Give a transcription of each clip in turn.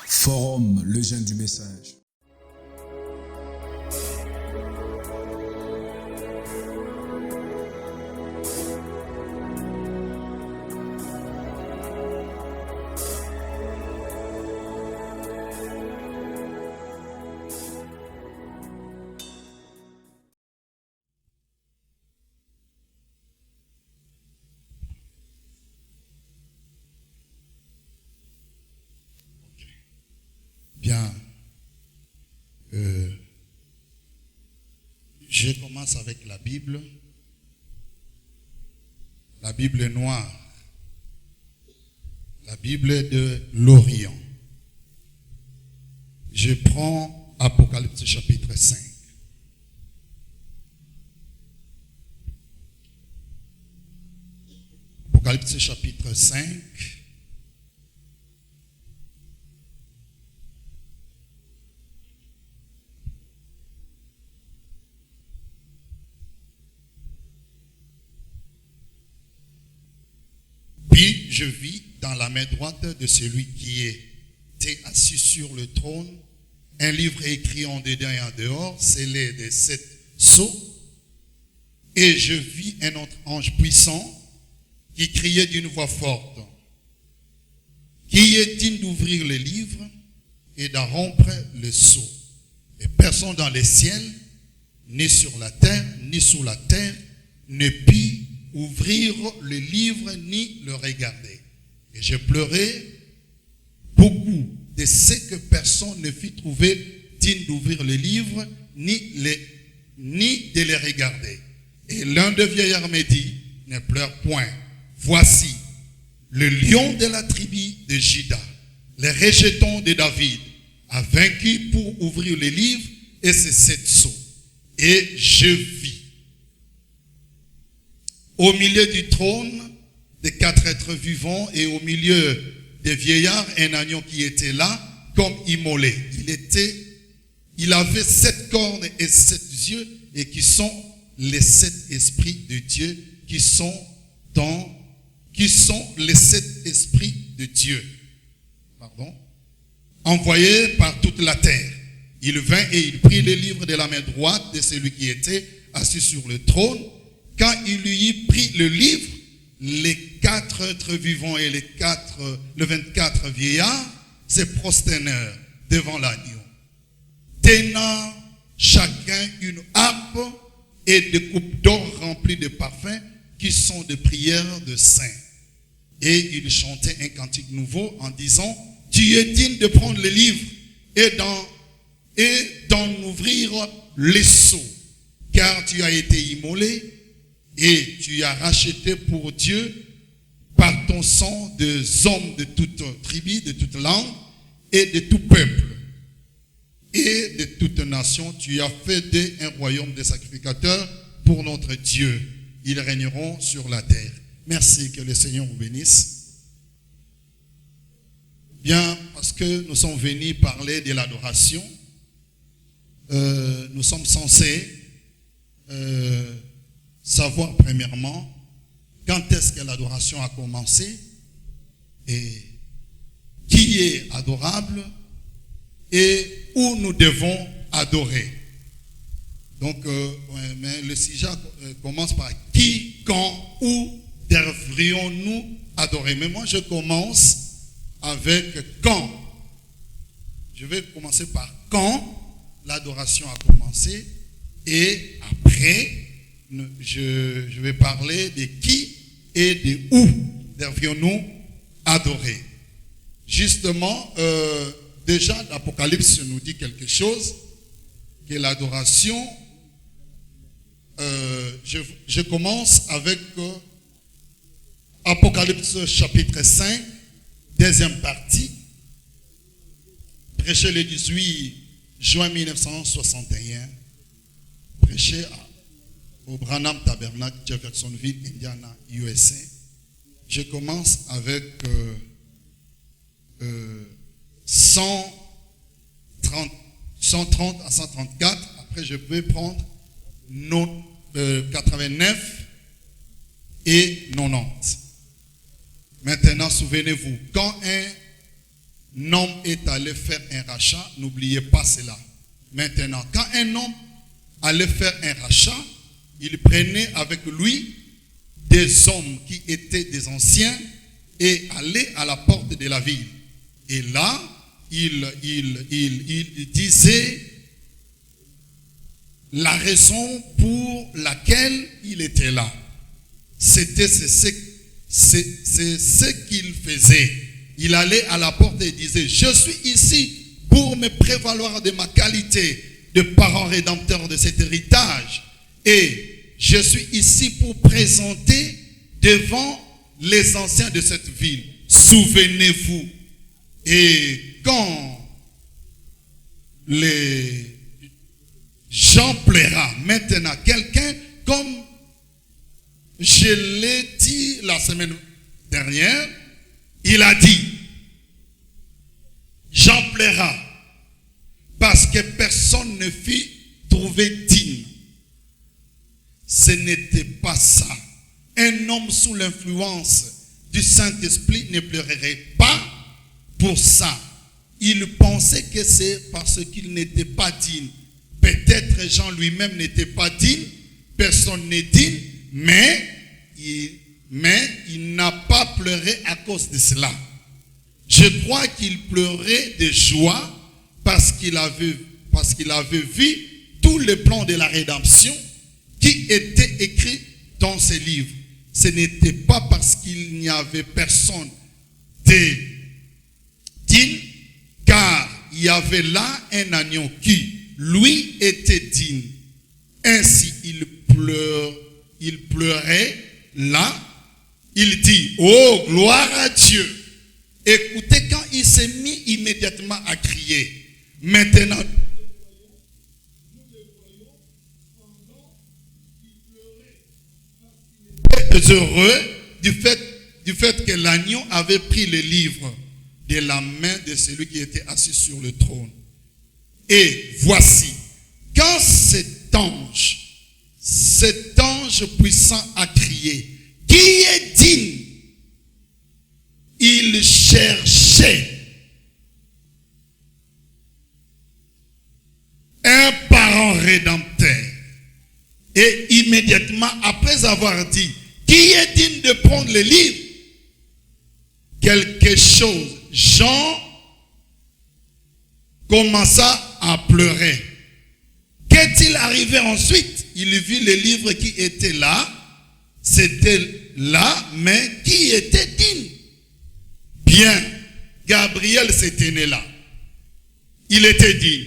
Forum, le jeune du message. Bien, je commence avec la Bible noire, la Bible de l'Orient. Je prends Apocalypse chapitre 5. Apocalypse chapitre 5. Puis je vis dans la main droite de celui qui était assis sur le trône un livre écrit en dedans et en dehors, scellé de 7 sceaux. Et je vis un autre ange puissant qui criait d'une voix forte: qui est digne d'ouvrir le livre et d'en rompre le sceau? Et personne dans les ciels, ni sur la terre, ni sous la terre, ne put ouvrir le livre ni le regarder. Et j'ai pleuré beaucoup de ce que personne ne fit trouver digne d'ouvrir le livre ni de les regarder. Et l'un des vieillards me dit: ne pleure point, voici le lion de la tribu de Juda, le rejeton de David, a vaincu pour ouvrir le livre et ses 7 sceaux. Et je vis au milieu du trône des 4 êtres vivants et au milieu des vieillards un agneau qui était là comme immolé. Il avait 7 cornes et 7 yeux, et qui sont les 7 esprits de Dieu qui sont les 7 esprits de Dieu. Envoyés par toute la terre. Il vint et il prit le livre de la main droite de celui qui était assis sur le trône. Quand il lui eut pris le livre, les 4 êtres vivants et les 24 vieillards se prosternèrent devant l'agneau, tenant chacun une harpe et des coupes d'or remplies de parfums qui sont des prières de saints. Et ils chantaient un cantique nouveau en disant: tu es digne de prendre le livre et d'en ouvrir les sceaux, car tu as été immolé et tu as racheté pour Dieu par ton sang des hommes de toute tribu, de toute langue et de tout peuple et de toute nation. Tu as fait d'eux un royaume de sacrificateurs pour notre Dieu. Ils régneront sur la terre. Merci, que le Seigneur vous bénisse. Bien, parce que nous sommes venus parler de l'adoration, nous sommes censés savoir premièrement quand est-ce que l'adoration a commencé et qui est adorable et où nous devons adorer. Donc, mais le sujet commence par qui, quand, où devrions-nous adorer. Mais moi, je commence avec quand. Je vais commencer par quand l'adoration a commencé et après, je vais parler de qui et de où devrions-nous adorer. Justement, déjà l'Apocalypse nous dit quelque chose, que l'adoration, je commence avec Apocalypse chapitre 5, deuxième partie, prêché le 18 juin 1961, prêché au Branham Tabernacle, Jeffersonville, Indiana, USA. Je commence avec 130 à 134. Après, je peux prendre 89 et 90. Maintenant, souvenez-vous, quand un homme est allé faire un rachat, n'oubliez pas cela. Maintenant, quand un homme allait faire un rachat, il prenait avec lui des hommes qui étaient des anciens et allait à la porte de la ville. Et là, il disait la raison pour laquelle il était là. C'est ce qu'il faisait. Il allait à la porte et disait, je suis ici pour me prévaloir de ma qualité de parent rédempteur de cet héritage. Et je suis ici pour présenter devant les anciens de cette ville. Souvenez-vous. Et quand les gens plaira maintenant, quelqu'un, comme je l'ai dit la semaine dernière, il a dit, Jean plaira parce que personne ne fut trouvé digne. Ce n'était pas ça. Un homme sous l'influence du Saint-Esprit ne pleurerait pas pour ça. Il pensait que c'est parce qu'il n'était pas digne. Peut-être Jean lui-même n'était pas digne, personne n'est digne, mais il n'a pas pleuré à cause de cela. Je crois qu'il pleurait de joie parce qu'il avait vu tous les plans de la rédemption qui étaient écrits dans ces livres. Ce n'était pas parce qu'il n'y avait personne de digne, car il y avait là un agneau qui, lui, était digne. Ainsi, il pleurait là. Il dit, oh, gloire à Dieu. Écoutez, quand il s'est mis immédiatement à crier, maintenant, heureux du fait que l'agneau avait pris le livre de la main de celui qui était assis sur le trône. Et voici, quand cet ange puissant a crié, qui est digne? Il cherchait un parent rédempteur. Et immédiatement, après avoir dit, qui est digne de prendre le livre? Quelque chose, Jean commença à pleurer. Qu'est-il arrivé ensuite? Il vit le livre qui était là. C'était là, mais qui était digne? Bien, Gabriel s'était né là. Il était digne,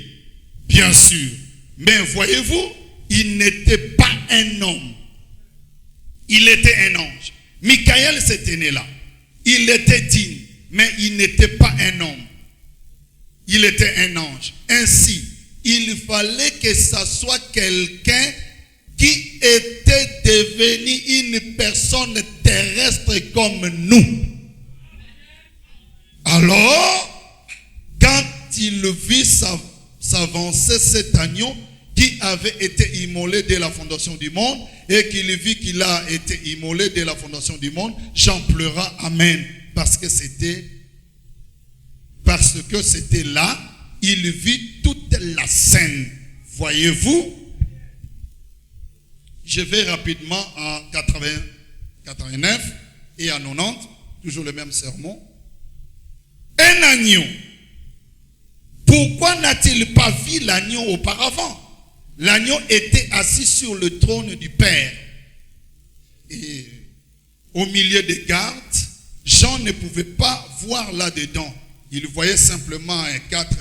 bien sûr. Mais voyez-vous, il n'était pas un homme. Il était un ange. Michael s'était né là. Il était digne, mais il n'était pas un homme. Il était un ange. Ainsi, il fallait que ça soit quelqu'un qui était devenu une personne terrestre comme nous. Alors, quand il vit s'avancer cet agneau qui avait été immolé dès la fondation du monde, et qu'il vit qu'il a été immolé dès la fondation du monde, Jean pleura, amen, parce que c'était là, il vit toute la scène. Voyez-vous, je vais rapidement en 89 et à 90, toujours le même sermon. Un agneau. Pourquoi n'a-t-il pas vu l'agneau auparavant? L'agneau était assis sur le trône du Père. Et au milieu des gardes, Jean ne pouvait pas voir là-dedans. Il voyait simplement quatre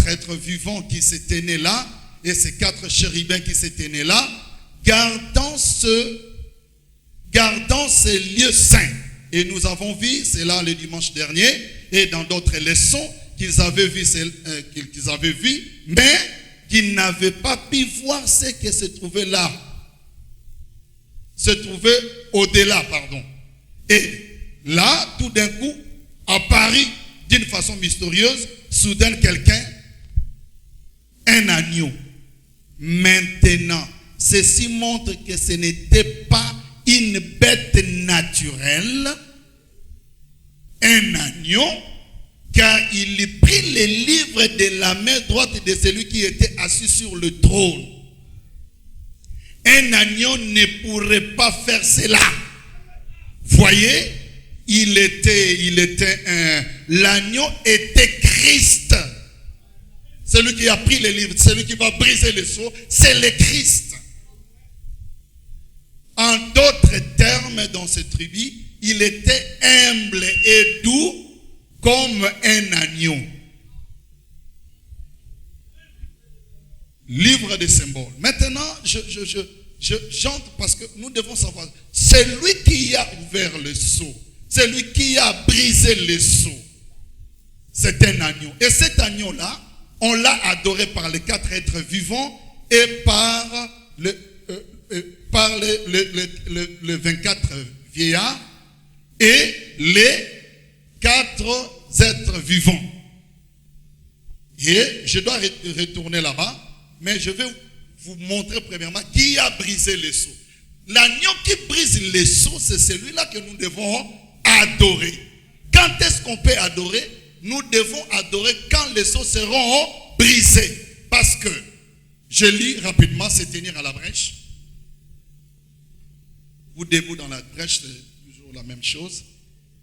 êtres vivants qui s'étaient nés là, et ces quatre chérubins qui s'étaient nés là, gardant ces lieux saints. Et nous avons vu, c'est là le dimanche dernier, et dans d'autres leçons, qu'ils avaient vu, mais qu'ils n'avaient pas pu voir ce qui se trouvait là. Se trouvait au-delà, pardon. Et là, tout d'un coup, apparut d'une façon mystérieuse, soudain quelqu'un, un agneau. Maintenant, ceci montre que ce n'était pas une bête naturelle. un agneau, car il prit les livres de la main droite de celui qui était assis sur le trône. Un agneau ne pourrait pas faire cela. Voyez, l'agneau était Christ. Celui qui a pris les livres, celui qui va briser les sceaux, c'est le Christ. En d'autres termes, dans cette tribu, il était humble et doux comme un agneau. Livre des symboles. Maintenant, j'entre parce que nous devons savoir, celui qui a ouvert le sceau, celui qui a brisé le sceau, c'est un agneau. Et cet agneau-là, on l'a adoré par les 4 êtres vivants et par les 24 vieillards et les 4 êtres vivants. Et je dois retourner là-bas, mais je vais vous montrer premièrement qui a brisé les sceaux. L'agneau qui brise les sceaux, c'est celui-là que nous devons adorer. Quand est-ce qu'on peut adorer? Nous devons adorer quand les sceaux seront brisés. Parce que, je lis rapidement, c'est tenir à la brèche. Ou debout dans la brèche, c'est toujours la même chose.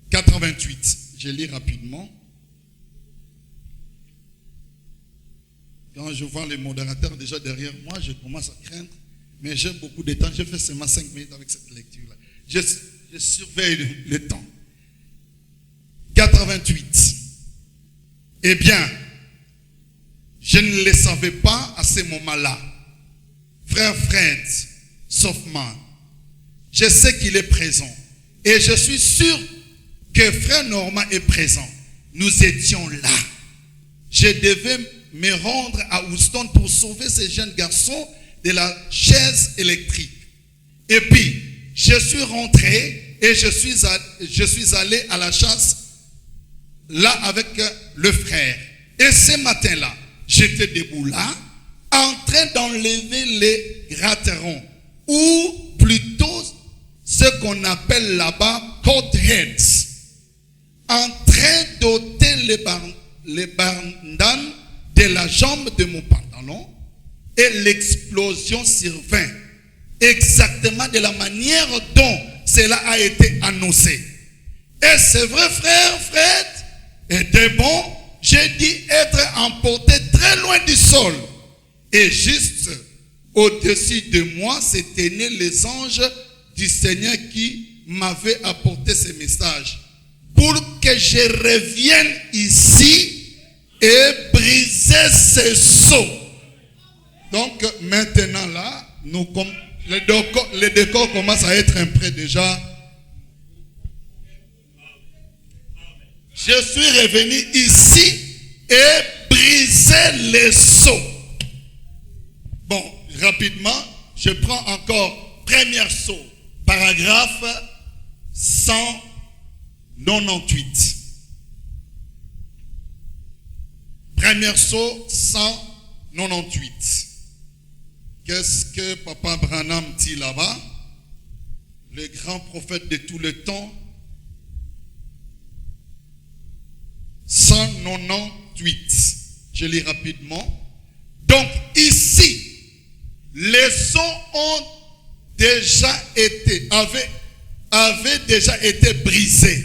88, je lis rapidement. Quand je vois les modérateurs déjà derrière moi, je commence à craindre. Mais j'ai beaucoup de temps. Je fais seulement 5 minutes avec cette lecture-là. Je surveille le temps. 88. Eh bien, je ne le savais pas à ce moment-là. Frère Fred Soffman, je sais qu'il est présent. Et je suis sûr que frère Normand est présent. Nous étions là. Je devais me rendre à Houston pour sauver ces jeunes garçons de la chaise électrique. Et puis, je suis rentré et je suis allé à la chasse là avec le frère. Et ce matin-là, j'étais debout là, en train d'enlever les gratterons, ou plutôt ce qu'on appelle là-bas coat heads, en train d'ôter les bandanes de la jambe de mon pantalon, et l'explosion survint exactement de la manière dont cela a été annoncé. Et c'est vrai, frère Fred, était bon, j'ai dit être emporté très loin du sol. Et juste au-dessus de moi se tenaient les anges du Seigneur qui m'avaient apporté ce message. Pour que je revienne ici et briser ce sceau. Donc maintenant là, le décor commence à être un peu déjà. Je suis revenu ici et brisé les sceaux. Bon, rapidement, je prends encore premier sceau, paragraphe 198. Premier sceau 198. Qu'est-ce que Papa Branham dit là-bas? Le grand prophète de tout le temps. 198. Je lis rapidement. Donc ici, les sceaux avaient déjà été brisés.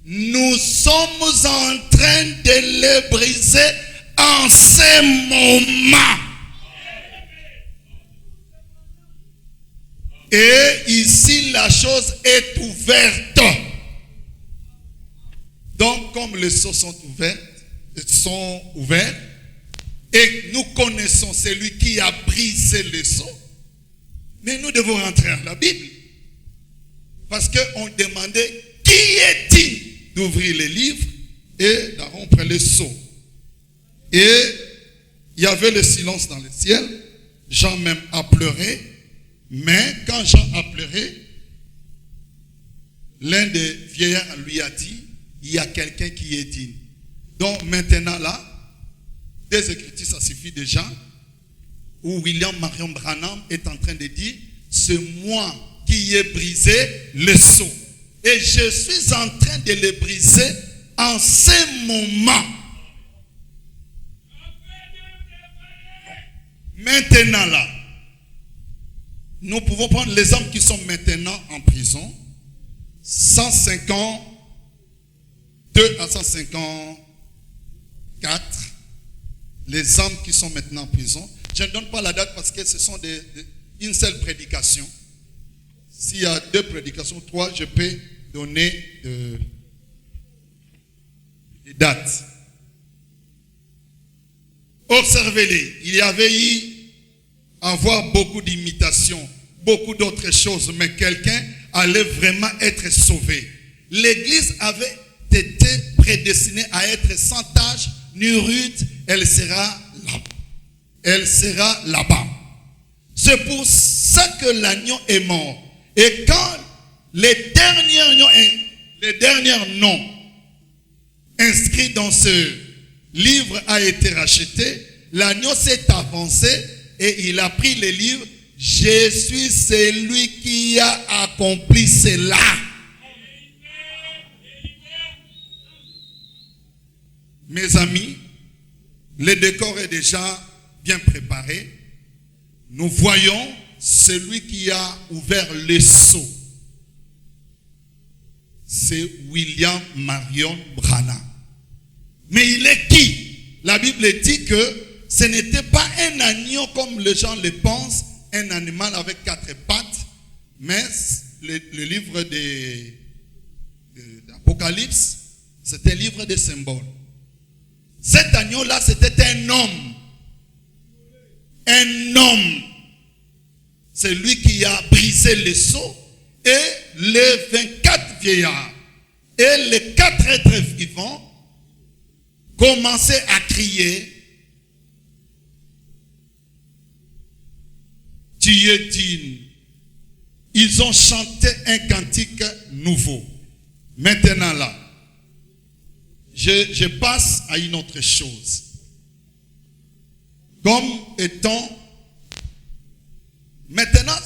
Nous sommes en train de les briser en ce moment. Et ici, la chose est ouverte. Donc, comme les sceaux sont ouverts, et nous connaissons celui qui a brisé les sceaux, mais nous devons rentrer à la Bible. Parce qu'on demandait qui est digne d'ouvrir les livres et de rompre les sceaux. Et il y avait le silence dans le ciel. Jean même a pleuré. Mais quand Jean a pleuré, l'un des vieillards lui a dit, il y a quelqu'un qui est digne. Donc maintenant là, des écritures, ça suffit déjà, où William Marion Branham est en train de dire, c'est moi qui ai brisé le sceau. Et je suis en train de les briser en ce moment. Maintenant là, nous pouvons prendre les hommes qui sont maintenant en prison. 152 à 154. Les hommes qui sont maintenant en prison. Je ne donne pas la date parce que ce sont une seule prédication. S'il y a 2 prédications, 3, je peux donner des dates. Observez-les. Il y avait eu avoir beaucoup d'imitations, beaucoup d'autres choses, mais quelqu'un allait vraiment être sauvé. L'Église avait été prédestinée à être sans tache, ni rude, elle sera là. Elle sera là-bas. C'est pour ça que l'agneau est mort. Et quand les derniers noms inscrits dans ce livre a été racheté, l'agneau s'est avancé et il a pris le livre. Je suis celui qui a accompli cela. Mes amis, le décor est déjà bien préparé. Nous voyons celui qui a ouvert le sceau. C'est William Marion Branham. Mais il est qui? La Bible dit que ce n'était pas un agneau comme les gens le pensent, un animal avec 4 pattes, mais le livre d'Apocalypse, c'est un livre de symboles. Cet agneau-là, c'était un homme. Un homme. C'est lui qui a brisé le sceau et les 24 vieillards et les 4 êtres vivants commençaient à crier: tu es digne. Ils ont chanté un cantique nouveau. Maintenant là, je passe à une autre chose. Comme étant, maintenant,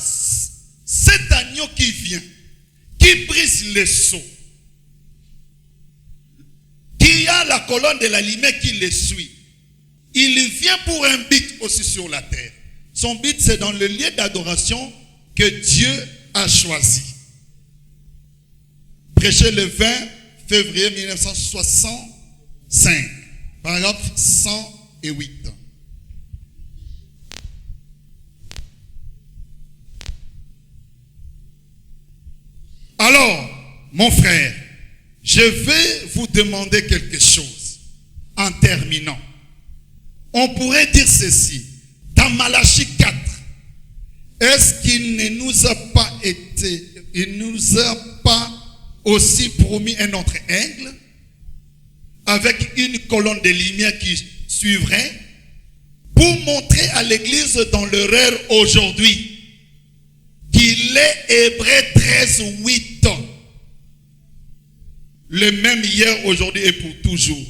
cet agneau qui vient, qui brise le sceau, qui a la colonne de la lumière qui le suit, il vient pour un but aussi sur la terre. Son but, c'est dans le lieu d'adoration que Dieu a choisi. Prêché le 20 février 1965, paragraphe 108. Alors, mon frère, je vais vous demander quelque chose en terminant. On pourrait dire ceci. Dans Malachie 4, est-ce qu'il ne nous a pas aussi promis un autre aigle avec une colonne de lumière qui suivrait pour montrer à l'église dans l'erreur aujourd'hui qu'il est Hébreux 13, 8. Le même hier, aujourd'hui et pour toujours.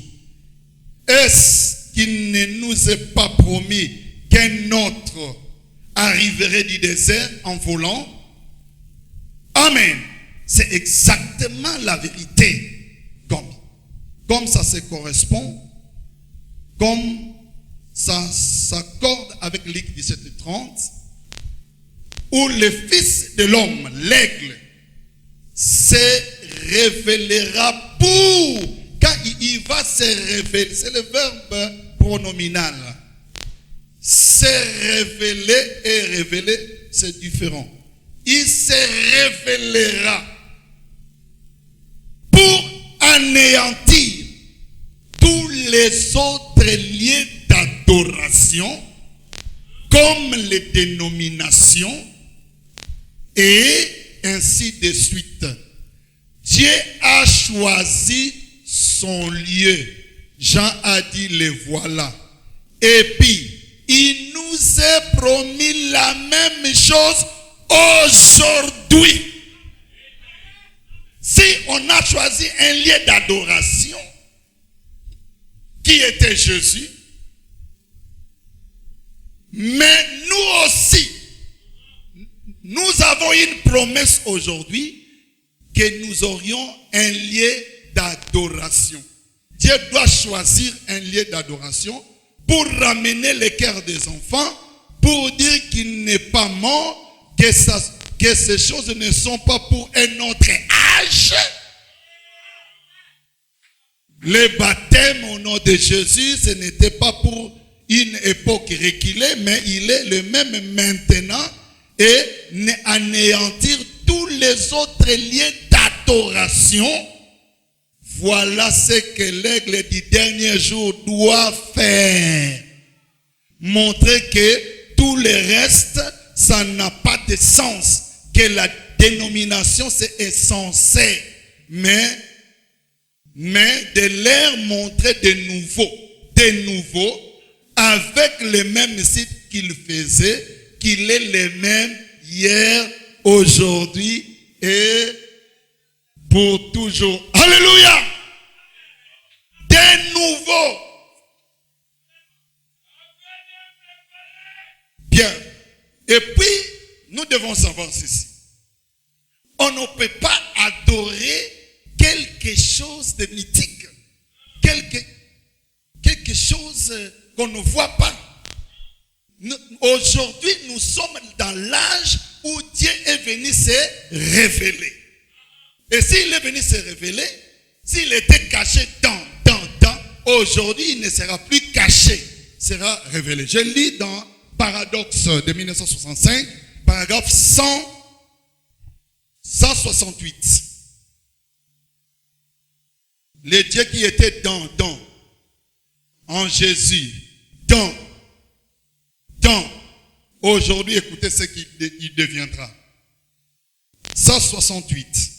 Est-ce qu'il ne nous est pas promis qu'un autre arriverait du désert en volant? Amen. C'est exactement la vérité. Comme ça se correspond, comme ça s'accorde avec Luc 17:30, où le Fils de l'homme, l'aigle, se révélera pour, quand il va se révéler, c'est le verbe pronominal. Se révéler et révéler, c'est différent. Il se révélera pour anéantir tous les autres lieux d'adoration, comme les dénominations, et ainsi de suite. Dieu a choisi son lieu. Jean a dit, le voilà. Et puis, il nous a promis la même chose aujourd'hui. Si on a choisi un lieu d'adoration, qui était Jésus, mais nous aussi, nous avons une promesse aujourd'hui que nous aurions un lieu d'adoration. Dieu doit choisir un lieu d'adoration pour ramener le cœur des enfants, pour dire qu'il n'est pas mort, que ces choses ne sont pas pour un autre âge. Le baptême au nom de Jésus, ce n'était pas pour une époque reculée, mais il est le même maintenant et anéantir tous les autres lieux d'adoration. Voilà ce que l'aigle du dernier jour doit faire. Montrer que tout le reste, ça n'a pas de sens. Que la dénomination, c'est insensé. Mais de leur montrer de nouveau, avec le même site qu'il faisait, qu'il est le même hier, aujourd'hui et pour toujours. Alléluia! De nouveau. Bien. Et puis, nous devons savoir ceci. On ne peut pas adorer quelque chose de mythique. Quelque chose qu'on ne voit pas. Aujourd'hui, nous sommes dans l'âge où Dieu est venu se révéler. Et s'il est venu se révéler, s'il était caché dans, aujourd'hui, il ne sera plus caché, sera révélé. Je lis dans Paradoxe de 1965, paragraphe 168. Le Dieu qui était dans, en Jésus, dans, aujourd'hui, écoutez ce qu'il deviendra. 168.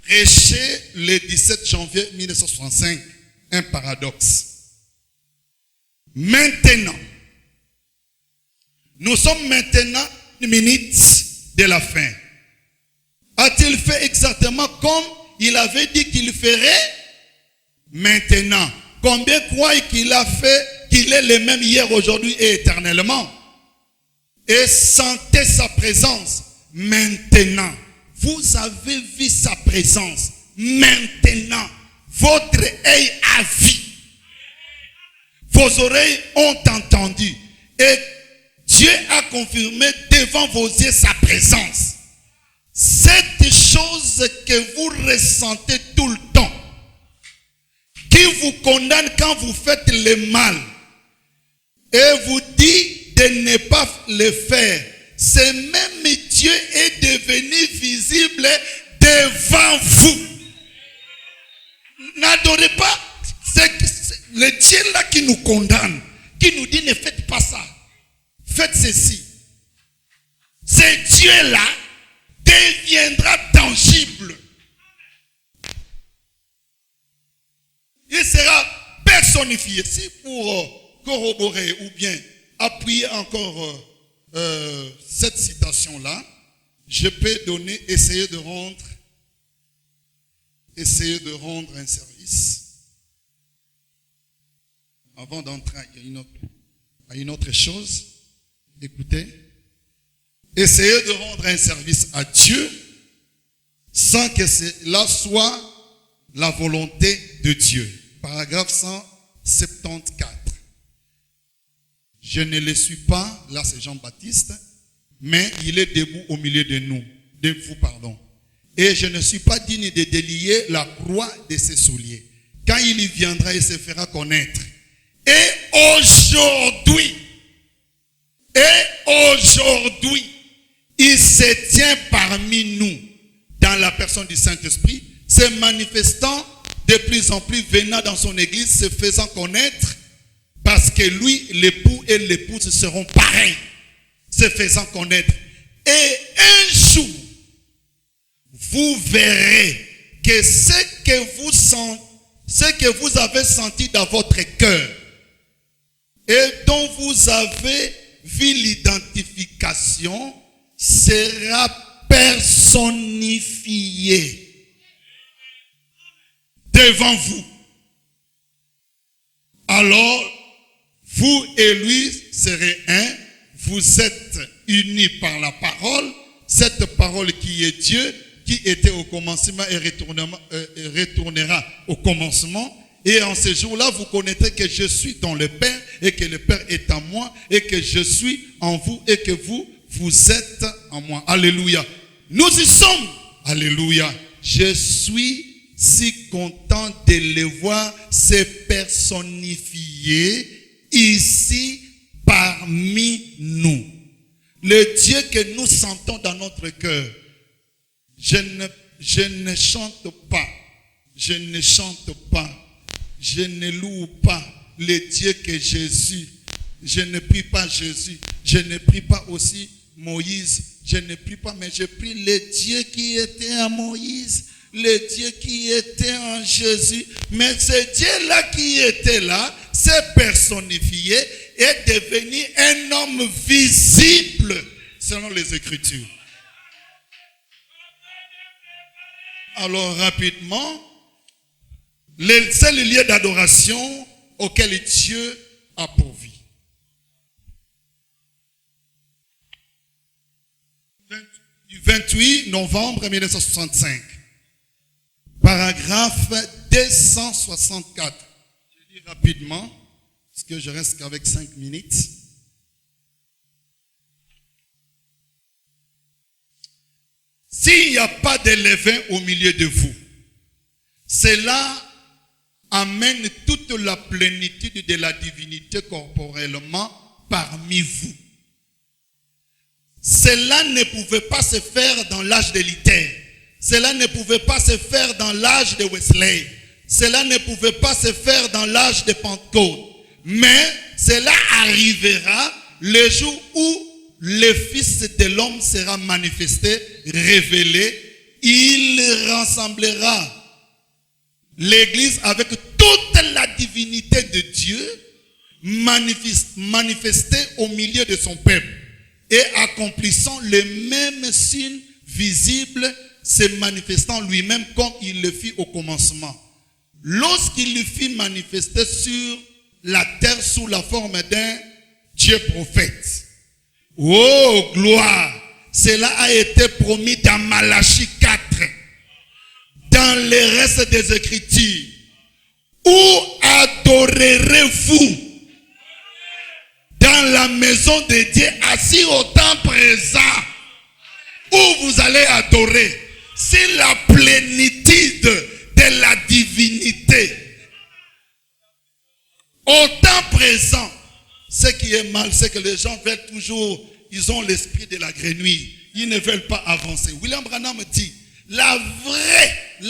Prêché le 17 janvier 1965, un paradoxe. Maintenant, nous sommes maintenant une minute de la fin. A-t-il fait exactement comme il avait dit qu'il ferait? Maintenant, combien croient qu'il a fait, qu'il est le même hier, aujourd'hui et éternellement? Et sentez sa présence maintenant. Vous avez vu sa présence maintenant. Votre œil a vu. Vos oreilles ont entendu. Et Dieu a confirmé devant vos yeux sa présence. Cette chose que vous ressentez tout le temps, qui vous condamne quand vous faites le mal, et vous dit de ne pas le faire, ce même Dieu est devenu visible devant vous. N'adorez pas le Dieu là qui nous condamne, qui nous dit ne faites pas ça, faites ceci. Ce Dieu là deviendra tangible. Il sera personnifié. Si pour corroborer ou bien appuyer encore cette citation-là, je peux essayer de rendre un service. Avant d'entrer à une autre chose, écoutez, essayez de rendre un service à Dieu sans que cela soit la volonté de Dieu. Paragraphe 174. Je ne le suis pas, là c'est Jean-Baptiste, mais il est debout au milieu de vous. Et je ne suis pas digne de délier la croix de ses souliers. Quand il y viendra, il se fera connaître. Et aujourd'hui, il se tient parmi nous dans la personne du Saint-Esprit, se manifestant de plus en plus, venant dans son église, se faisant connaître, parce que lui, l'époux et l'épouse seront pareils, se faisant connaître. Et un jour, vous verrez que ce que vous avez senti dans votre cœur et dont vous avez vu l'identification sera personnifié devant vous. Alors, vous et lui serez un, vous êtes unis par la parole, cette parole qui est Dieu, qui était au commencement et retournera au commencement. Et en ce jour-là, vous connaîtrez que je suis dans le Père et que le Père est en moi et que je suis en vous et que vous êtes en moi. Alléluia. Nous y sommes. Alléluia. Je suis si content de les voir se personnifier ici parmi nous. Le Dieu que nous sentons dans notre cœur. Je ne chante pas. Je ne chante pas. Je ne loue pas le Dieu que Jésus. Je ne prie pas Jésus. Je ne prie pas aussi Moïse. Je ne prie pas, mais je prie le Dieu qui était à Moïse, le Dieu qui était en Jésus. Mais ce Dieu-là qui était là, s'est personnifié, est devenu un homme visible selon les Écritures. Alors rapidement, c'est le lieu d'adoration auquel Dieu a pourvu. 28 novembre 1965. Paragraphe 264. Je lis rapidement, parce que je reste qu'avec 5 minutes. S'il n'y a pas de levain au milieu de vous, cela amène toute la plénitude de la divinité corporellement parmi vous. Cela ne pouvait pas se faire dans l'âge de Luther. Cela ne pouvait pas se faire dans l'âge de Wesley. Cela ne pouvait pas se faire dans l'âge de Pentecôte. Mais cela arrivera le jour où le Fils de l'homme sera manifesté, révélé. Il rassemblera l'Église avec toute la divinité de Dieu manifestée au milieu de son peuple et accomplissant le même signe visible, se manifestant lui-même comme il le fit au commencement. Lorsqu'il le fit manifester sur la terre sous la forme d'un Dieu prophète. Oh, gloire! Cela a été promis dans Malachie 4. Dans le reste des Écritures. Où adorerez-vous? Dans la maison de Dieu, assis au temps présent. Où vous allez adorer. C'est la plénitude de la divinité. Au temps présent. Ce qui est mal, c'est que les gens veulent toujours, ils ont l'esprit de la grenouille. Ils ne veulent pas avancer. William Branham dit, la vraie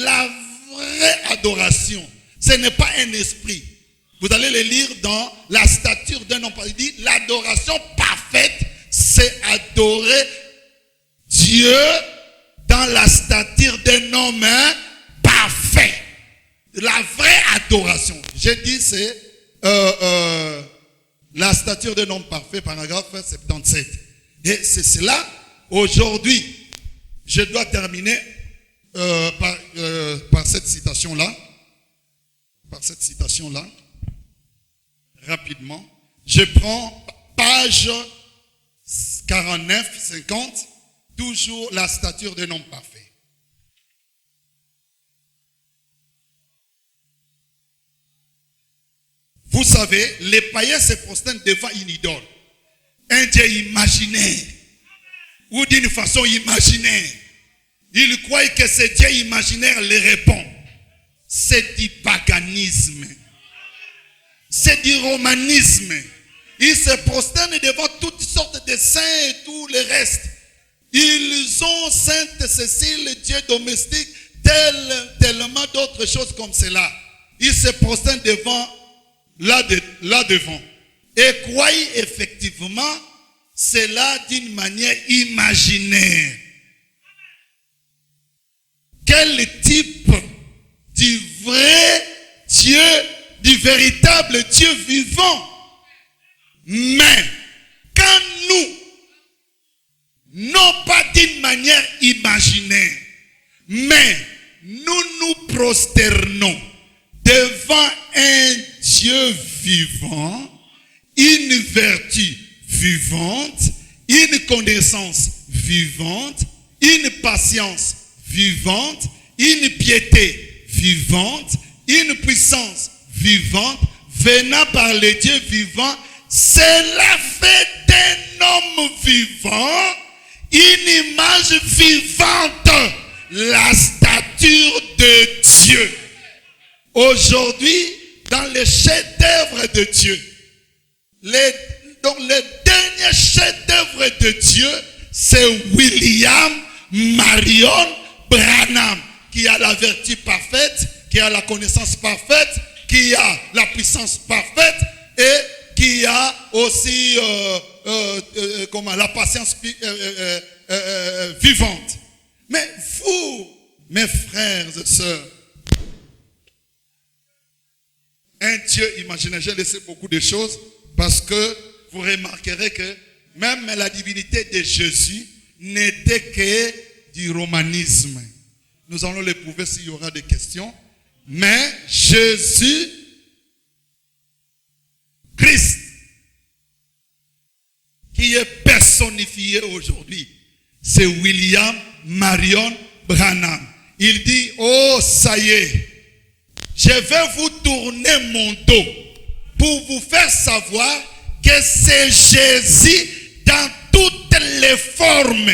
adoration, ce n'est pas un esprit. Vous allez le lire dans la stature d'un homme. Il dit, l'adoration parfaite, c'est adorer Dieu dans la stature d'un homme parfait. La vraie adoration. J'ai dit, c'est la stature d'un homme parfait, paragraphe 77. Et c'est cela. Aujourd'hui, je dois terminer par cette citation-là. Par cette citation-là. Rapidement. Je prends page 49, 50. Toujours la stature d'un homme parfait. Vous savez, les païens se prosternent devant une idole. Un Dieu imaginaire. Ou d'une façon imaginaire. Ils croient que ce Dieu imaginaire les répond. C'est du paganisme. C'est du romanisme. Ils se prosternent devant toutes sortes de saints et tout le reste. Ils ont Sainte Cécile, Dieu domestique, tellement d'autres choses comme cela. Ils se prosternent devant là devant. Et croyez effectivement cela d'une manière imaginaire. Quel type du vrai Dieu, du véritable Dieu vivant. Mais quand nous, non pas d'une manière imaginaire, mais nous nous prosternons devant un Dieu vivant, une vertu vivante, une connaissance vivante, une patience vivante, une piété vivante, une puissance vivante, venant par le Dieu vivant. Cela fait d'un homme vivant une image vivante, la stature de Dieu. Aujourd'hui, dans les chefs-d'œuvre de Dieu, donc le dernier chef-d'œuvre de Dieu, c'est William Marion Branham, qui a la vertu parfaite, qui a la connaissance parfaite, qui a la puissance parfaite et qui a aussi la patience vivante. Mais vous, mes frères et sœurs, un Dieu, imaginez, j'ai laissé beaucoup de choses parce que vous remarquerez que même la divinité de Jésus n'était que du romanisme. Nous allons l'éprouver s'il y aura des questions. Mais Jésus, Christ, qui est personnifié aujourd'hui, c'est William Marion Branham. Il dit, oh ça y est, je vais vous tourner mon dos pour vous faire savoir que c'est Jésus dans toutes les formes.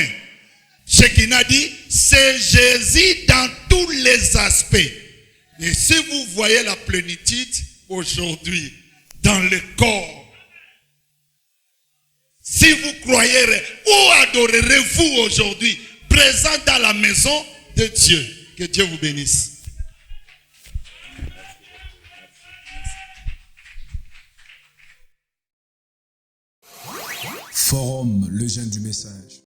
Shekinah dit, c'est Jésus dans tous les aspects. Et si vous voyez la plénitude aujourd'hui dans le corps, si vous croyez, où adorerez-vous aujourd'hui, présent dans la maison de Dieu? Que Dieu vous bénisse. Forum, le jeune du message.